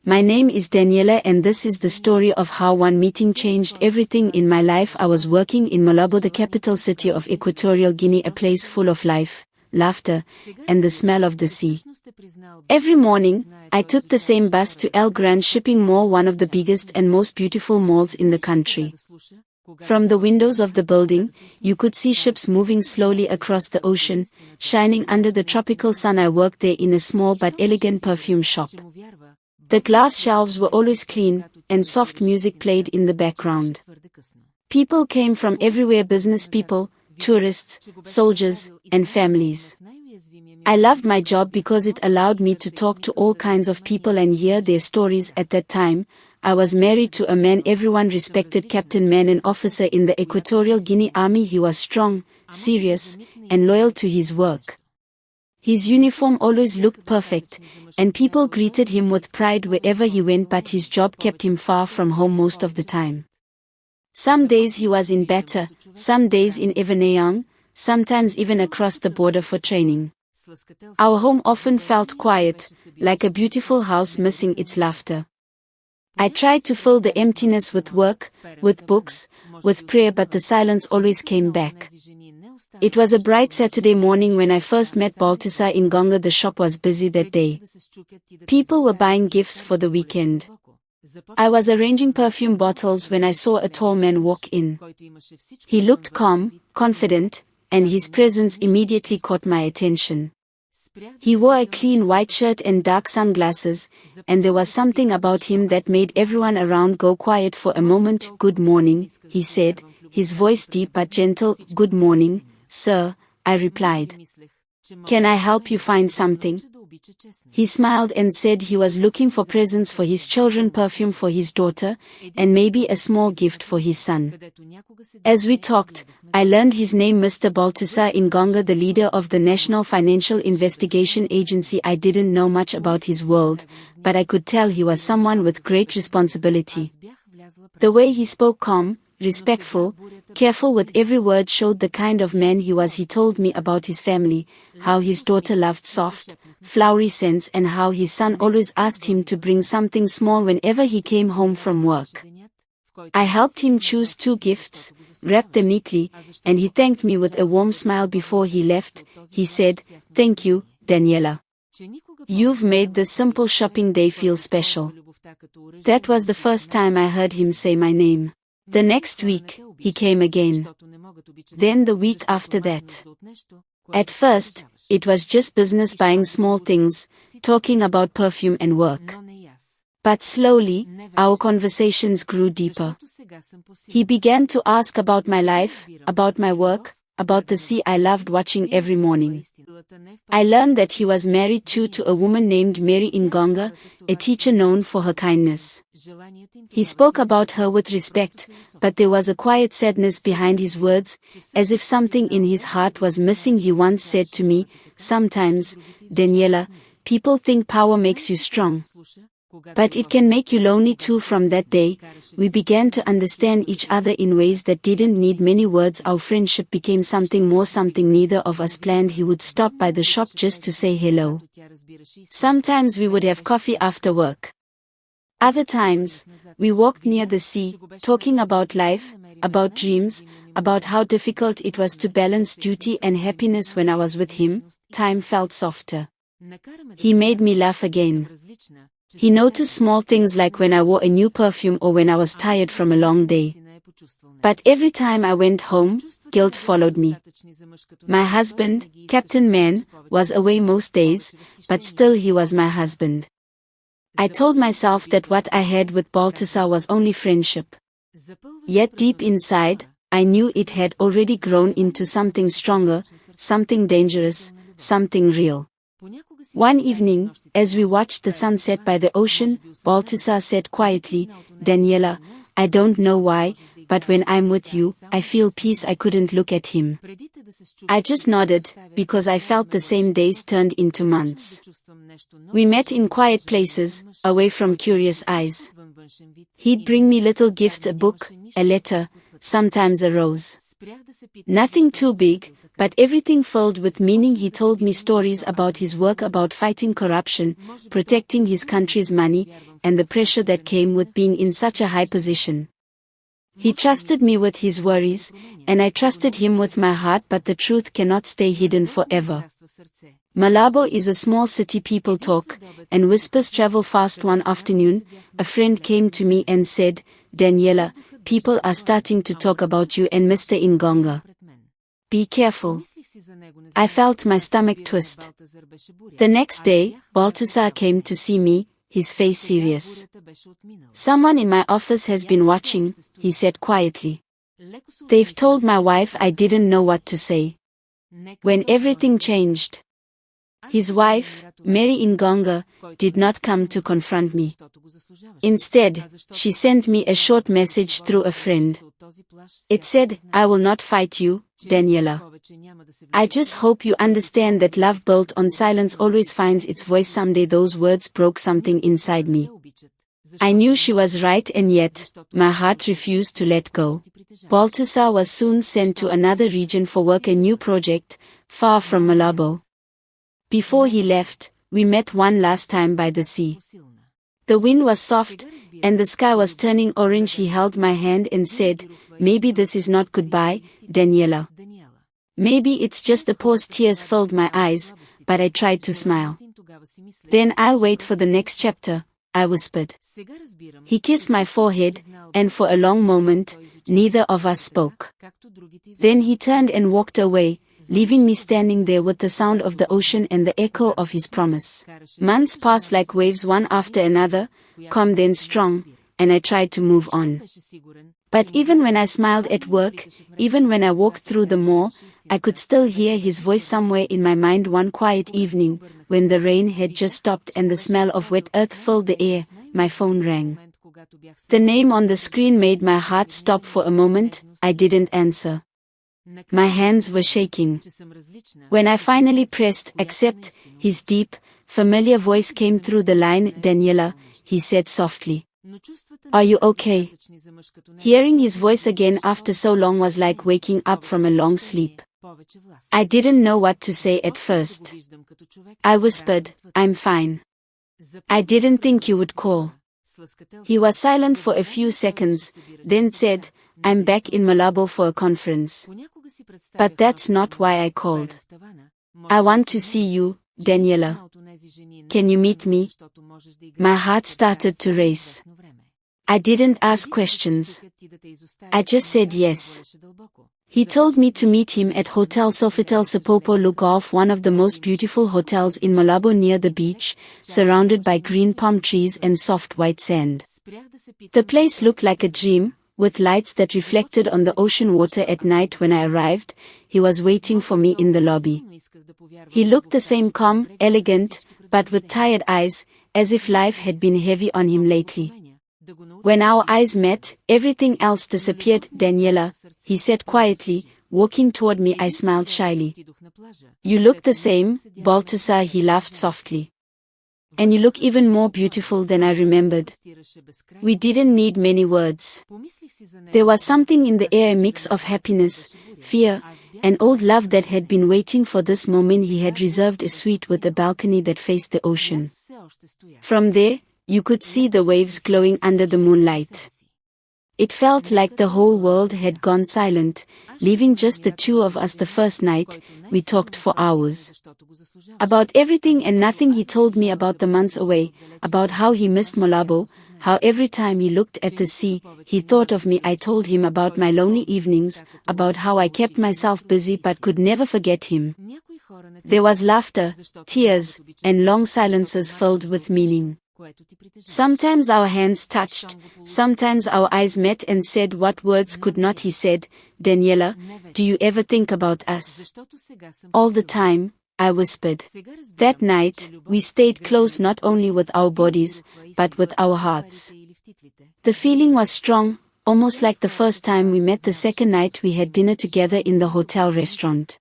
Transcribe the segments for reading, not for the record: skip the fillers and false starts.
My name is Daniela and this is the story of how one meeting changed everything in my life. I was working in Malabo, the capital city of Equatorial Guinea, a place full of life, laughter, and the smell of the sea. Every morning, I took the same bus to El Gran Shipping Mall, one of the biggest and most beautiful malls in the country. From the windows of the building, you could see ships moving slowly across the ocean, shining under the tropical sun. I worked there in a small but elegant perfume shop. The glass shelves were always clean, and soft music played in the background. People came from everywhere: business people, tourists, soldiers, and families. I loved my job because it allowed me to talk to all kinds of people and hear their stories. At that time, I was married to a man everyone respected, Captain Man, an officer in the Equatorial Guinea Army. He was strong, serious, and loyal to his work. His uniform always looked perfect, and people greeted him with pride wherever he went, but his job kept him far from home most of the time. Some days he was in Bata, some days in Evanayang, sometimes even across the border for training. Our home often felt quiet, like a beautiful house missing its laughter. I tried to fill the emptiness with work, with books, with prayer, but the silence always came back. It was a bright Saturday morning when I first met Baltisa in Gonga. The shop was busy that day. People were buying gifts for the weekend. I was arranging perfume bottles when I saw a tall man walk in. He looked calm, confident, and his presence immediately caught my attention. He wore a clean white shirt and dark sunglasses, and there was something about him that made everyone around go quiet for a moment. "Good morning," he said, his voice deep but gentle. "Good morning, sir," I replied. "Can I help you find something?" He smiled and said he was looking for presents for his children, perfume for his daughter, and maybe a small gift for his son. As we talked, I learned his name, Mr. Baltisa in Gonga, the leader of the National Financial Investigation Agency. I didn't know much about his world, but I could tell he was someone with great responsibility. The way he spoke, calm, respectful, careful with every word, showed the kind of man he was. He told me about his family, how his daughter loved soft, flowery scents, and how his son always asked him to bring something small whenever he came home from work. I helped him choose 2 gifts, wrapped them neatly, and he thanked me with a warm smile before he left. He said, "Thank you, Daniela. You've made this simple shopping day feel special." That was the first time I heard him say my name. The next week, he came again. Then the week after that. At first, it was just business, buying small things, talking about perfume and work. But slowly, our conversations grew deeper. He began to ask about my life, about my work, about the sea I loved watching every morning. I learned that he was married too, to a woman named Mary in Gonga, a teacher known for her kindness. He spoke about her with respect, but there was a quiet sadness behind his words, as if something in his heart was missing. He once said to me, "Sometimes, Daniela, people think power makes you strong. But it can make you lonely too." From that day, we began to understand each other in ways that didn't need many words. Our friendship became something more, something neither of us planned. He would stop by the shop just to say hello. Sometimes we would have coffee after work. Other times, we walked near the sea, talking about life, about dreams, about how difficult it was to balance duty and happiness. When I was with him, time felt softer. He made me laugh again. He noticed small things like when I wore a new perfume or when I was tired from a long day. But every time I went home, guilt followed me. My husband, Captain Man, was away most days, but still he was my husband. I told myself that what I had with Baltisa was only friendship. Yet deep inside, I knew it had already grown into something stronger, something dangerous, something real. One evening, as we watched the sunset by the ocean, Baltisa said quietly, "Daniela, I don't know why, but when I'm with you, I feel peace." I couldn't look at him. I just nodded, because I felt the same days turned into months. We met in quiet places, away from curious eyes. He'd bring me little gifts, a book, a letter, sometimes a rose. Nothing too big, but everything filled with meaning. He told me stories about his work, about fighting corruption, protecting his country's money, and the pressure that came with being in such a high position. He trusted me with his worries, and I trusted him with my heart, but the truth cannot stay hidden forever. Malabo is a small city, people talk, and whispers travel fast. One afternoon, a friend came to me and said, "Daniela, people are starting to talk about you and Mr. Ngonga. Be careful." I felt my stomach twist. The next day, Baltisa came to see me, his face serious. "Someone in my office has been watching," he said quietly. "They've told my wife." I didn't know what to say. When everything changed, his wife, Mary Ngonga, did not come to confront me. Instead, she sent me a short message through a friend. It said, "I will not fight you, Daniela. I just hope you understand that love built on silence always finds its voice someday." Those words broke something inside me. I knew she was right, and yet, my heart refused to let go. Baltisa was soon sent to another region for work, a new project, far from Malabo. Before he left, we met one last time by the sea. The wind was soft, and the sky was turning orange. He held my hand and said, "Maybe this is not goodbye, Daniela. Maybe it's just a pause." Tears filled my eyes, but I tried to smile. "Then I'll wait for the next chapter," I whispered. He kissed my forehead, and for a long moment, neither of us spoke. Then he turned and walked away, leaving me standing there with the sound of the ocean and the echo of his promise. Months passed like waves, one after another, calm then strong, and I tried to move on. But even when I smiled at work, even when I walked through the mall, I could still hear his voice somewhere in my mind. One quiet evening, when the rain had just stopped and the smell of wet earth filled the air, my phone rang. The name on the screen made my heart stop for a moment. I didn't answer. My hands were shaking. When I finally pressed accept, his deep, familiar voice came through the line. "Daniela," he said softly. "Are you okay?" Hearing his voice again after so long was like waking up from a long sleep. I didn't know what to say at first. I whispered, "I'm fine. I didn't think you would call." He was silent for a few seconds, then said, "I'm back in Malabo for a conference. But that's not why I called. I want to see you, Daniela. Can you meet me?" My heart started to race. I didn't ask questions. I just said yes. He told me to meet him at Hotel Sofitel Sepopo Lugov, one of the most beautiful hotels in Malabo, near the beach, surrounded by green palm trees and soft white sand. The place looked like a dream, with lights that reflected on the ocean water at night. When I arrived, he was waiting for me in the lobby. He looked the same, calm, elegant, but with tired eyes, as if life had been heavy on him lately. When our eyes met, everything else disappeared. "Daniela," he said quietly, walking toward me. I smiled shyly. "You look the same, Baltisa," he laughed softly. "And you look even more beautiful than I remembered." We didn't need many words. There was something in the air, a mix of happiness, fear, and old love that had been waiting for this moment. He had reserved a suite with a balcony that faced the ocean. From there, you could see the waves glowing under the moonlight. It felt like the whole world had gone silent, leaving just the two of us. The first night, we talked for hours. About everything and nothing. He told me about the months away, about how he missed Malabo, how every time he looked at the sea, he thought of me. I told him about my lonely evenings, about how I kept myself busy but could never forget him. There was laughter, tears, and long silences filled with meaning. Sometimes our hands touched, sometimes our eyes met and said what words could not. He said, "Daniela, do you ever think about us?" "All the time," I whispered. That night, we stayed close, not only with our bodies, but with our hearts. The feeling was strong, almost like the first time we met. The second night we had dinner together in the hotel restaurant.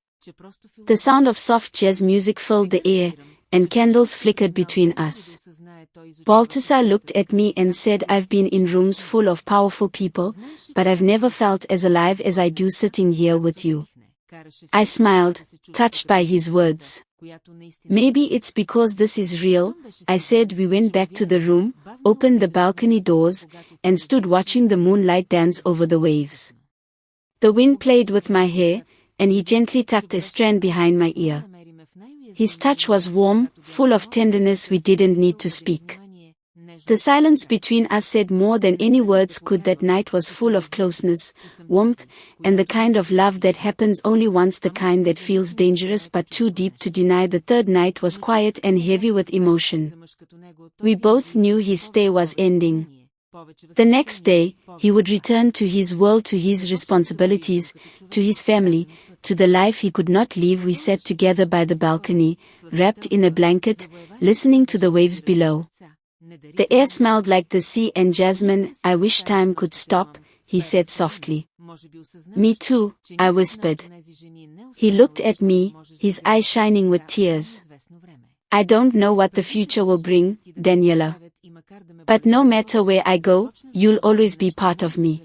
The sound of soft jazz music filled the air, and candles flickered between us. Baltisa looked at me and said, "I've been in rooms full of powerful people, but I've never felt as alive as I do sitting here with you." I smiled, touched by his words. Maybe it's because this is real, I said. We went back to the room, opened the balcony doors, and stood watching the moonlight dance over the waves. The wind played with my hair, and he gently tucked a strand behind my ear. His touch was warm, full of tenderness. We didn't need to speak. The silence between us said more than any words could. That night was full of closeness, warmth, and the kind of love that happens only once, the kind that feels dangerous but too deep to deny. The third night was quiet and heavy with emotion. We both knew his stay was ending. The next day, he would return to his world, to his responsibilities, to his family, to the life he could not leave. We sat together by the balcony, wrapped in a blanket, listening to the waves below. The air smelled like the sea and jasmine. I wish time could stop, he said softly. Me too, I whispered. He looked at me, his eyes shining with tears. I don't know what the future will bring, Daniela. But no matter where I go, you'll always be part of me.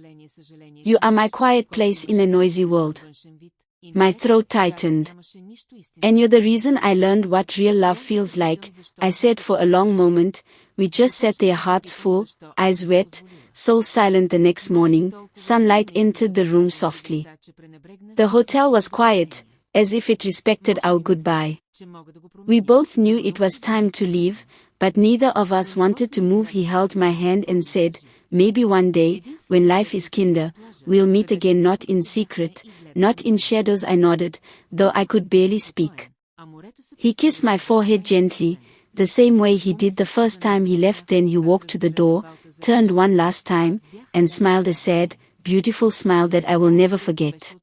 You are my quiet place in a noisy world. My throat tightened. And you're the reason I learned what real love feels like, I said. For a long moment, we just sat there, hearts full, eyes wet, soul silent. The next morning, sunlight entered the room softly. The hotel was quiet, as if it respected our goodbye. We both knew it was time to leave, but neither of us wanted to move. He held my hand and said, maybe one day, when life is kinder, we'll meet again, not in secret, not in shadows. I nodded, though I could barely speak. He kissed my forehead gently, the same way he did the first time he left. Then he walked to the door, turned one last time, and smiled, a sad, beautiful smile that I will never forget.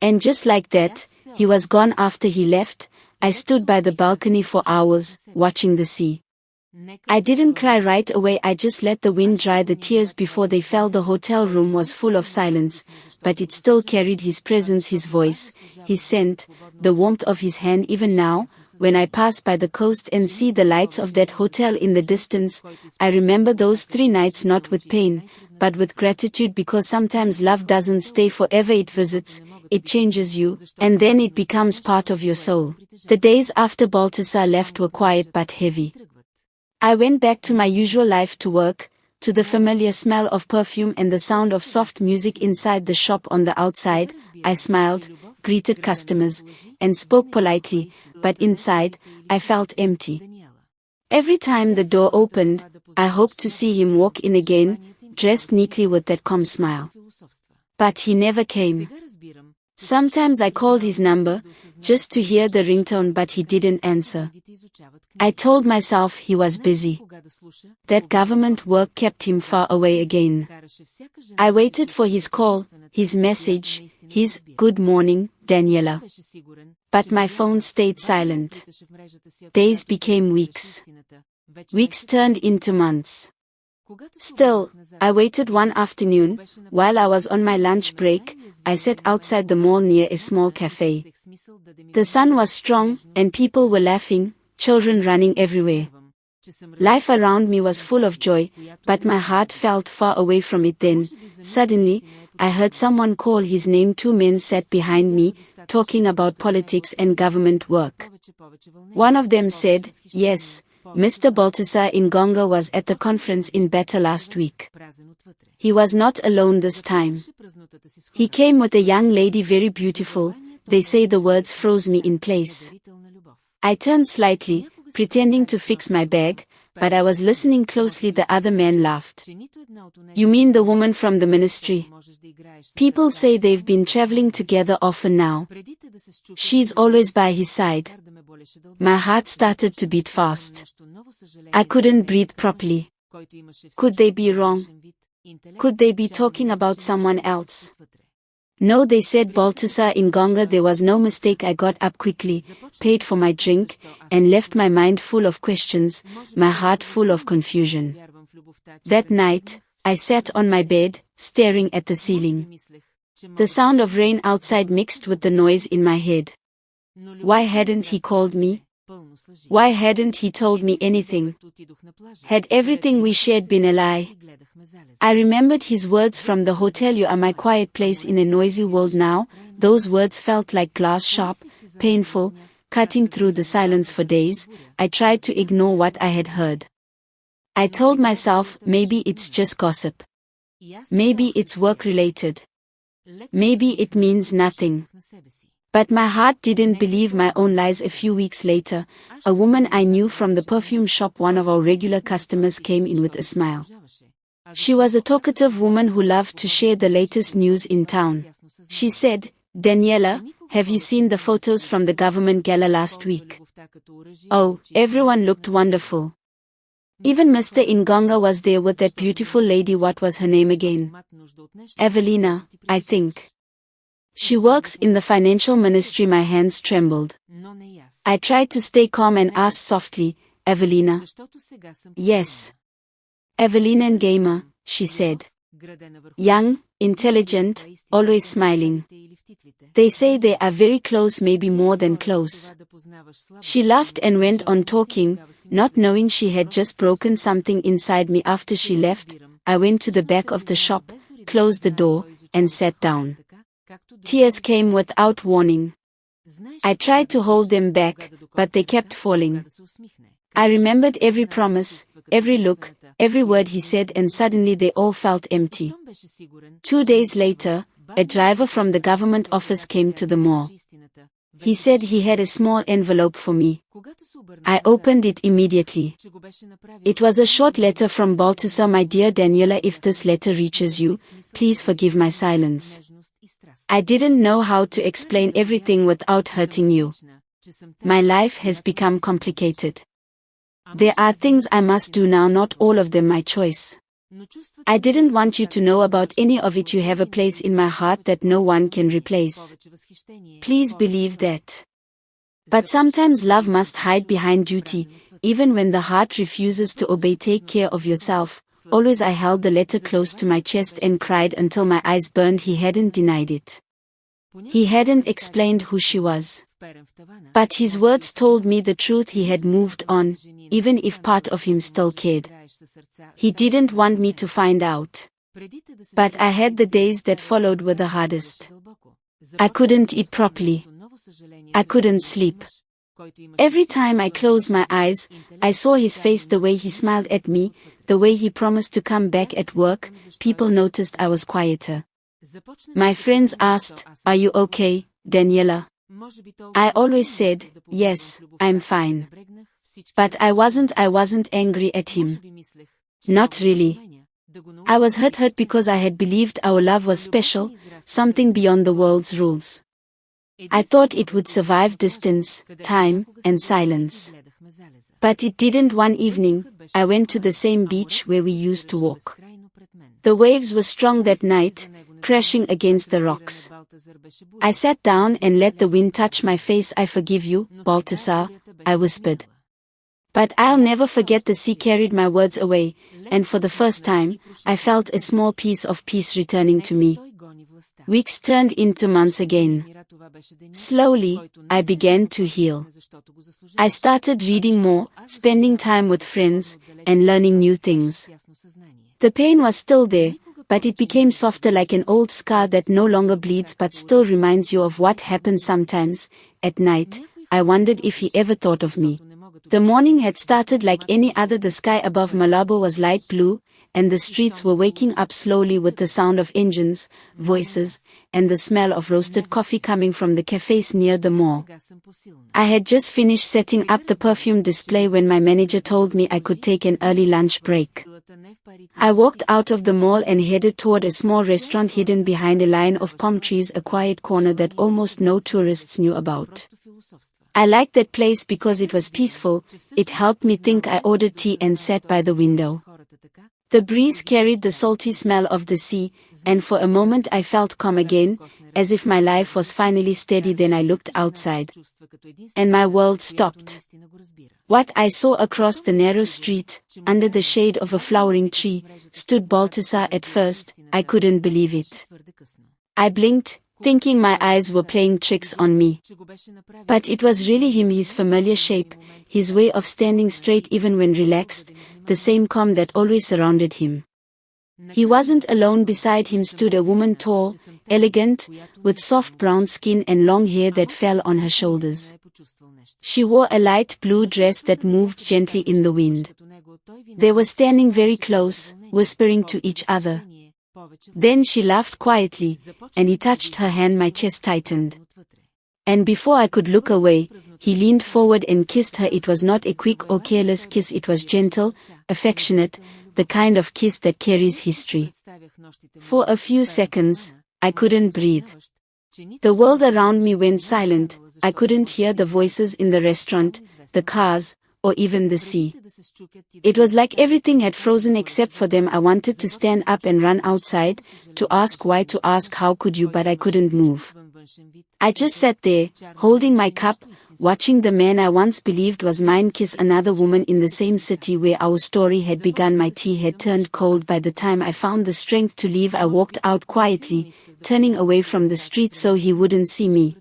And just like that, he was gone. After he left, I stood by the balcony for hours, watching the sea. I didn't cry right away, I just let the wind dry the tears before they fell. The hotel room was full of silence, but it still carried his presence, his voice, his scent, the warmth of his hand. Even now, when I pass by the coast and see the lights of that hotel in the distance, I remember those 3 nights, not with pain, but with gratitude, because sometimes love doesn't stay forever. It visits, it changes you, and then it becomes part of your soul. The days after Baltisa left were quiet but heavy. I went back to my usual life, to work, to the familiar smell of perfume and the sound of soft music inside the shop. On the outside, I smiled, greeted customers, and spoke politely, but inside, I felt empty. Every time the door opened, I hoped to see him walk in again, dressed neatly with that calm smile. But he never came. Sometimes I called his number, just to hear the ringtone, but he didn't answer. I told myself he was busy. That government work kept him far away again. I waited for his call, his message, his "Good morning, Daniela." But my phone stayed silent. Days became weeks. Weeks turned into months. Still, I waited. One afternoon, while I was on my lunch break, I sat outside the mall near a small cafe. The sun was strong, and people were laughing, children running everywhere. Life around me was full of joy, but my heart felt far away from it. Then, suddenly, I heard someone call his name. 2 men sat behind me, talking about politics and government work. One of them said, "Yes, Mr. Baltisa Ingonga was at the conference in Bata last week. He was not alone this time. He came with a young lady, very beautiful." They say. The words froze me in place. I turned slightly, pretending to fix my bag, but I was listening closely. The other man laughed. "You mean the woman from the ministry? People say they've been traveling together often now. She's always by his side." My heart started to beat fast. I couldn't breathe properly. Could they be wrong? Could they be talking about someone else? No, they said Baltisa Ingonga. There was no mistake. I got up quickly, paid for my drink, and left, my mind full of questions, my heart full of confusion. That night, I sat on my bed, staring at the ceiling. The sound of rain outside mixed with the noise in my head. Why hadn't he called me? Why hadn't he told me anything? Had everything we shared been a lie? I remembered his words from the hotel, "You are my quiet place in a noisy world." Now, those words felt like glass, sharp, painful, cutting through the silence for days. I tried to ignore what I had heard. I told myself, maybe it's just gossip. Maybe it's work-related. Maybe it means nothing. But my heart didn't believe my own lies. A few weeks later, a woman I knew from the perfume shop, one of our regular customers, came in with a smile. She was a talkative woman who loved to share the latest news in town. She said, "Daniela, have you seen the photos from the government gala last week? Oh, everyone looked wonderful. Even Mr. Ingonga was there with that beautiful lady. What was her name again? Evelina, I think. She works in the financial ministry." My hands trembled. I tried to stay calm and asked softly, "Evelina?" "Yes. Evelina Ngema," she said. "Young, intelligent, always smiling. They say they are very close, maybe more than close." She laughed and went on talking, not knowing she had just broken something inside me. After she left, I went to the back of the shop, closed the door, and sat down. Tears came without warning. I tried to hold them back, but they kept falling. I remembered every promise, every look, every word he said, and suddenly they all felt empty. 2 days later, a driver from the government office came to the mall. He said he had a small envelope for me. I opened it immediately. It was a short letter from Baltisa. "My dear Daniela, if this letter reaches you, please forgive my silence. I didn't know how to explain everything without hurting you. My life has become complicated. There are things I must do now, not all of them my choice. I didn't want you to know about any of it. You have a place in my heart that no one can replace. Please believe that. But sometimes love must hide behind duty, even when the heart refuses to obey. Take care of yourself." Always. I held the letter close to my chest and cried until my eyes burned. He hadn't denied it. He hadn't explained who she was. But his words told me the truth. He had moved on, even if part of him still cared. He didn't want me to find out. But I had the days that followed were the hardest. I couldn't eat properly. I couldn't sleep. Every time I closed my eyes, I saw his face, the way he smiled at me, the way he promised to come back at work. People noticed I was quieter. My friends asked, "Are you okay, Daniela?" I always said, "Yes, I'm fine." But I wasn't angry at him. Not really. I was hurt because I had believed our love was special, something beyond the world's rules. I thought it would survive distance, time, and silence. But it didn't. One evening, I went to the same beach where we used to walk. The waves were strong that night, crashing against the rocks. I sat down and let the wind touch my face. "I forgive you, Baltisa," I whispered. But I'll never forget. The sea carried my words away, and for the first time, I felt a small piece of peace returning to me. Weeks turned into months again. Slowly, I began to heal. I started reading more, spending time with friends, and learning new things. The pain was still there, but it became softer, like an old scar that no longer bleeds but still reminds you of what happened. Sometimes, at night, I wondered if he ever thought of me. The morning had started like any other. The sky above Malabo was light blue, and the streets were waking up slowly with the sound of engines, voices, and the smell of roasted coffee coming from the cafes near the mall. I had just finished setting up the perfume display when my manager told me I could take an early lunch break. I walked out of the mall and headed toward a small restaurant hidden behind a line of palm trees, a quiet corner that almost no tourists knew about. I liked that place because it was peaceful. It helped me think. I ordered tea and sat by the window. The breeze carried the salty smell of the sea, and for a moment I felt calm again, as if my life was finally steady. Then I looked outside, and my world stopped. What I saw across the narrow street, under the shade of a flowering tree, stood Baltisa. At first, I couldn't believe it. I blinked, thinking my eyes were playing tricks on me. But it was really him, his familiar shape, his way of standing straight even when relaxed, the same calm that always surrounded him. He wasn't alone. Beside him stood a woman, tall, elegant, with soft brown skin and long hair that fell on her shoulders. She wore a light blue dress that moved gently in the wind. They were standing very close, whispering to each other. Then she laughed quietly, and he touched her hand. My chest tightened. And before I could look away, he leaned forward and kissed her. It was not a quick or careless kiss, it was gentle, affectionate, the kind of kiss that carries history. For a few seconds, I couldn't breathe. The world around me went silent. I couldn't hear the voices in the restaurant, the cars, or even the sea. It was like everything had frozen except for them. I wanted to stand up and run outside, to ask why, to ask how could you, but I couldn't move. I just sat there, holding my cup, watching the man I once believed was mine kiss another woman in the same city where our story had begun. My tea had turned cold by the time I found the strength to leave. I walked out quietly, turning away from the street so he wouldn't see me.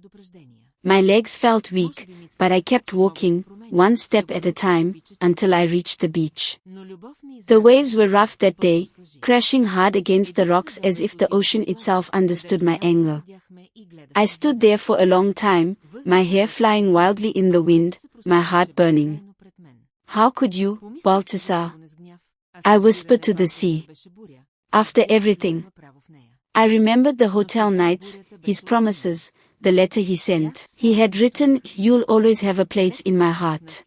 My legs felt weak, but I kept walking, one step at a time, until I reached the beach. The waves were rough that day, crashing hard against the rocks as if the ocean itself understood my anger. I stood there for a long time, my hair flying wildly in the wind, my heart burning. How could you, Baltisa? I whispered to the sea. After everything. I remembered the hotel nights, his promises, the letter he sent. He had written, "You'll always have a place in my heart."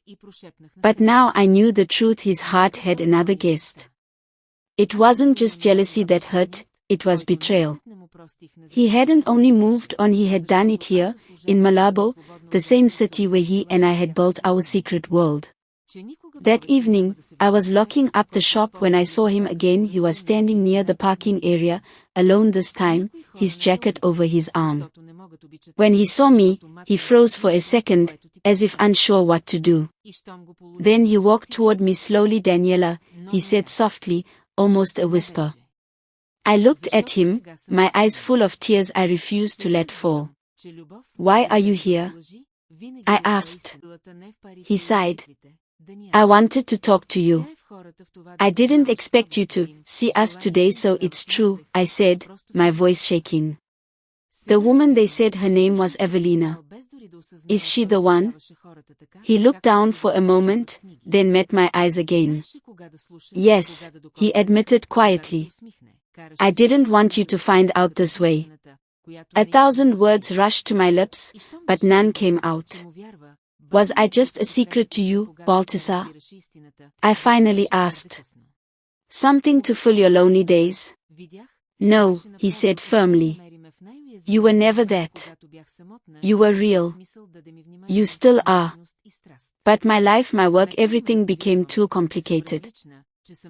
But now I knew the truth. His heart had another guest. It wasn't just jealousy that hurt, it was betrayal. He hadn't only moved on, he had done it here, in Malabo, the same city where he and I had built our secret world. That evening, I was locking up the shop when I saw him again. He was standing near the parking area, alone this time, his jacket over his arm. When he saw me, he froze for a second, as if unsure what to do. Then he walked toward me slowly. "Daniela," he said softly, almost a whisper. I looked at him, my eyes full of tears I refused to let fall. "Why are you here?" I asked. He sighed. "I wanted to talk to you. I didn't expect you to see us today, so it's true," I said, my voice shaking. "The woman they said her name was Evelina. Is she the one?" He looked down for a moment, then met my eyes again. "Yes," he admitted quietly. "I didn't want you to find out this way." 1,000 words rushed to my lips, but none came out. "Was I just a secret to you, Baltisa?" I finally asked. "Something to fill your lonely days?" "No," he said firmly. "You were never that. You were real. You still are. But my life, my work, everything became too complicated.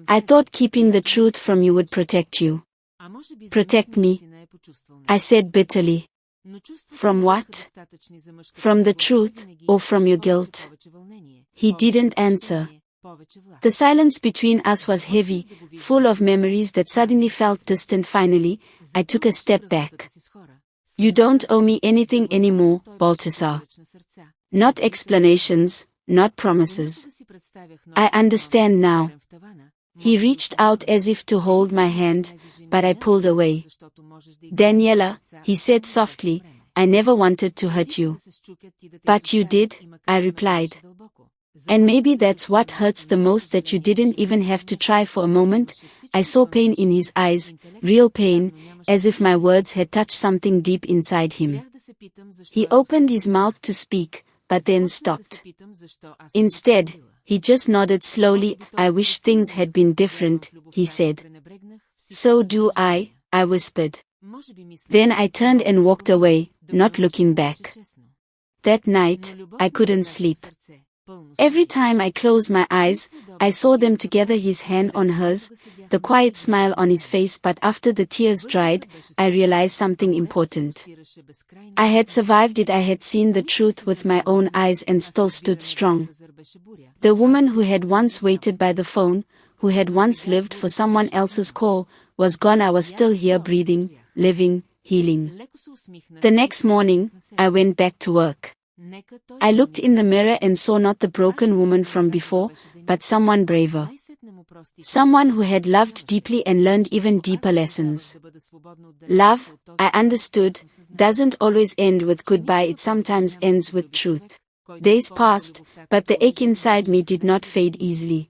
I thought keeping the truth from you would protect you." "Protect me?" I said bitterly. "From what? From the truth, or from your guilt?" He didn't answer. The silence between us was heavy, full of memories that suddenly felt distant. Finally, I took a step back. "You don't owe me anything anymore, Baltisa. Not explanations, not promises. I understand now." He reached out as if to hold my hand, but I pulled away. "Daniela," he said softly, "I never wanted to hurt you." "But you did," I replied. "And maybe that's what hurts the most, that you didn't even have to try for a moment." I saw pain in his eyes, real pain, as if my words had touched something deep inside him. He opened his mouth to speak, but then stopped. Instead, he just nodded slowly. "I wish things had been different," he said. "So do I," I whispered. Then I turned and walked away, not looking back. That night, I couldn't sleep. Every time I closed my eyes, I saw them together, his hand on hers, the quiet smile on his face. But after the tears dried, I realized something important. I had survived it. I had seen the truth with my own eyes and still stood strong. The woman who had once waited by the phone, who had once lived for someone else's call, was gone. I was still here, breathing, living, healing. The next morning, I went back to work. I looked in the mirror and saw not the broken woman from before, but someone braver. Someone who had loved deeply and learned even deeper lessons. Love, I understood, doesn't always end with goodbye, it sometimes ends with truth. Days passed, but the ache inside me did not fade easily.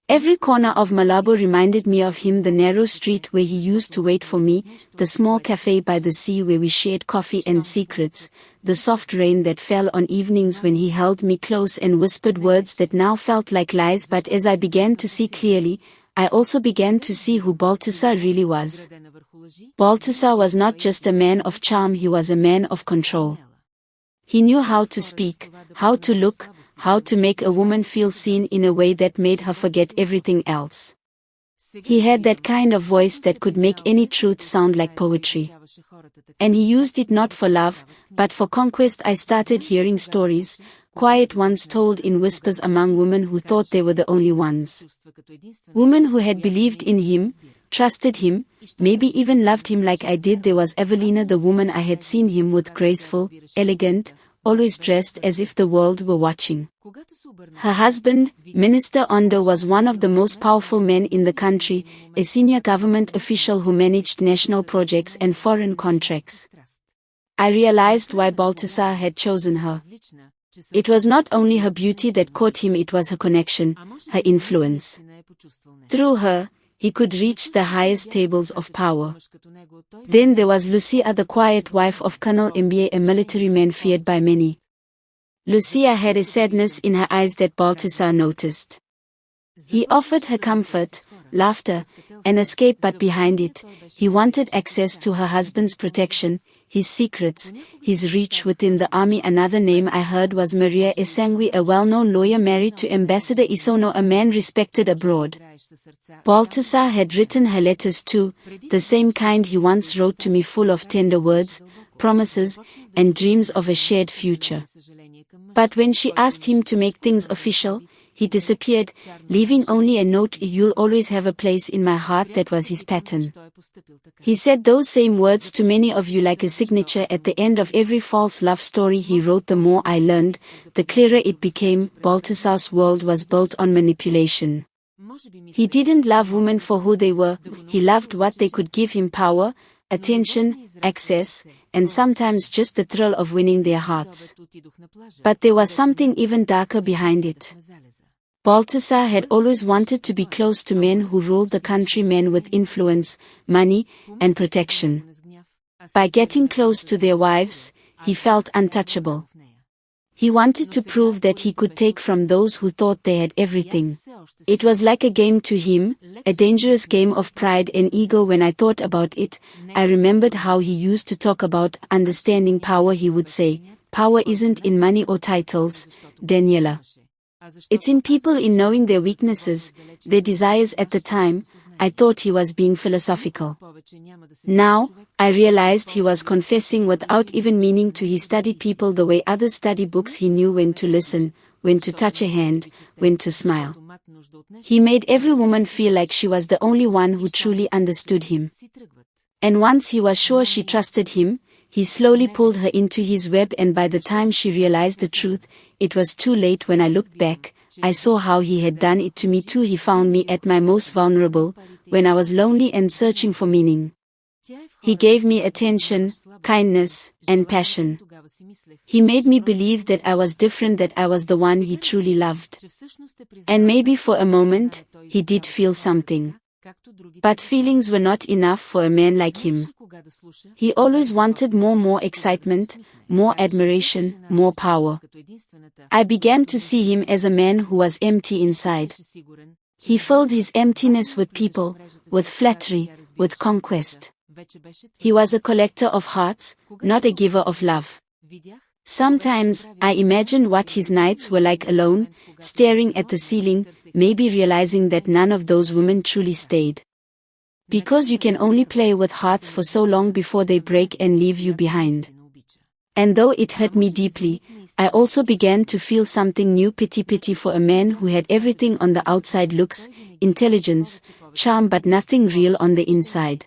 Every corner of Malabo reminded me of him, the narrow street where he used to wait for me, the small cafe by the sea where we shared coffee and secrets, the soft rain that fell on evenings when he held me close and whispered words that now felt like lies. But as I began to see clearly, I also began to see who Baltisa really was. Baltisa was not just a man of charm, he was a man of control. He knew how to speak, how to look, how to make a woman feel seen in a way that made her forget everything else. He had that kind of voice that could make any truth sound like poetry. And he used it not for love, but for conquest. I started hearing stories, quiet ones told in whispers among women who thought they were the only ones. Women who had believed in him, trusted him, maybe even loved him like I did. There was Evelina, the woman I had seen him with, graceful, elegant, always dressed as if the world were watching. Her husband, Minister Ondo, was one of the most powerful men in the country, a senior government official who managed national projects and foreign contracts. I realized why Baltisa had chosen her. It was not only her beauty that caught him, it was her connection, her influence. Through her, he could reach the highest tables of power. Then there was Lucia, the quiet wife of Colonel Mba, a military man feared by many. Lucia had a sadness in her eyes that Baltisa noticed. He offered her comfort, laughter, an escape, but behind it, he wanted access to her husband's protection, his secrets, his reach within the army. Another name I heard was Maria Esangui, a well-known lawyer married to Ambassador Isono, a man respected abroad. Baltisa had written her letters too, the same kind he once wrote to me, full of tender words, promises, and dreams of a shared future. But when she asked him to make things official, he disappeared, leaving only a note: "You'll always have a place in my heart." That was his pattern. He said those same words to many of you like a signature at the end of every false love story he wrote. The more I learned, the clearer it became. Baltisa's world was built on manipulation. He didn't love women for who they were, he loved what they could give him: power, attention, access, and sometimes just the thrill of winning their hearts. But there was something even darker behind it. Baltisa had always wanted to be close to men who ruled the country, men with influence, money, and protection. By getting close to their wives, he felt untouchable. He wanted to prove that he could take from those who thought they had everything. It was like a game to him, a dangerous game of pride and ego. When I thought about it, I remembered how he used to talk about understanding power. He would say, "Power isn't in money or titles, Daniela. It's in people, in knowing their weaknesses, their desires." At the time, I thought he was being philosophical. Now, I realized he was confessing without even meaning to. He studied people the way others study books. He knew when to listen, when to touch a hand, when to smile. He made every woman feel like she was the only one who truly understood him. And once he was sure she trusted him, he slowly pulled her into his web, and by the time she realized the truth, it was too late. When I looked back, I saw how he had done it to me too. He found me at my most vulnerable, when I was lonely and searching for meaning. He gave me attention, kindness, and passion. He made me believe that I was different, that I was the one he truly loved. And maybe for a moment, he did feel something. But feelings were not enough for a man like him. He always wanted more excitement, more admiration, more power. I began to see him as a man who was empty inside. He filled his emptiness with people, with flattery, with conquest. He was a collector of hearts, not a giver of love. Sometimes, I imagined what his nights were like alone, staring at the ceiling, maybe realizing that none of those women truly stayed. Because you can only play with hearts for so long before they break and leave you behind. And though it hurt me deeply, I also began to feel something new: pity for a man who had everything on the outside: looks, intelligence, charm, but nothing real on the inside.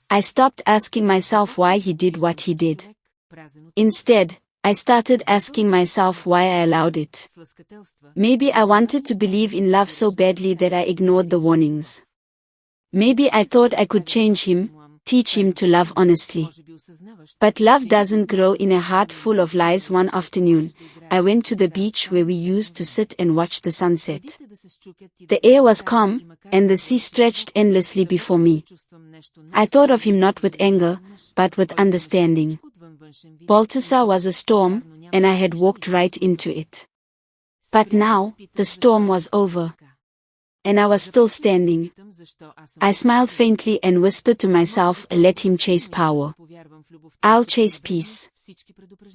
I stopped asking myself why he did what he did. Instead, I started asking myself why I allowed it. Maybe I wanted to believe in love so badly that I ignored the warnings. Maybe I thought I could change him, teach him to love honestly. But love doesn't grow in a heart full of lies. One afternoon, I went to the beach where we used to sit and watch the sunset. The air was calm, and the sea stretched endlessly before me. I thought of him not with anger, but with understanding. Baltisa was a storm, and I had walked right into it. But now, the storm was over. And I was still standing. I smiled faintly and whispered to myself, let him chase power. I'll chase peace.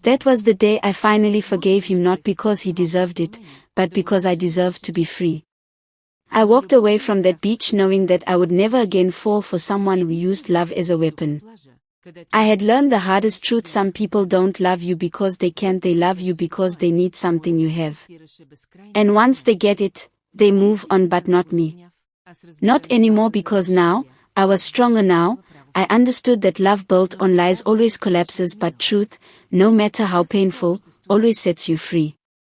That was the day I finally forgave him, not because he deserved it, but because I deserved to be free. I walked away from that beach knowing that I would never again fall for someone who used love as a weapon. I had learned the hardest truth: some people don't love you because they can't, they love you because they need something you have. And once they get it, they move on, but not me. Not anymore, because now, I was stronger. Now, I understood that love built on lies always collapses, but truth, no matter how painful, always sets you free.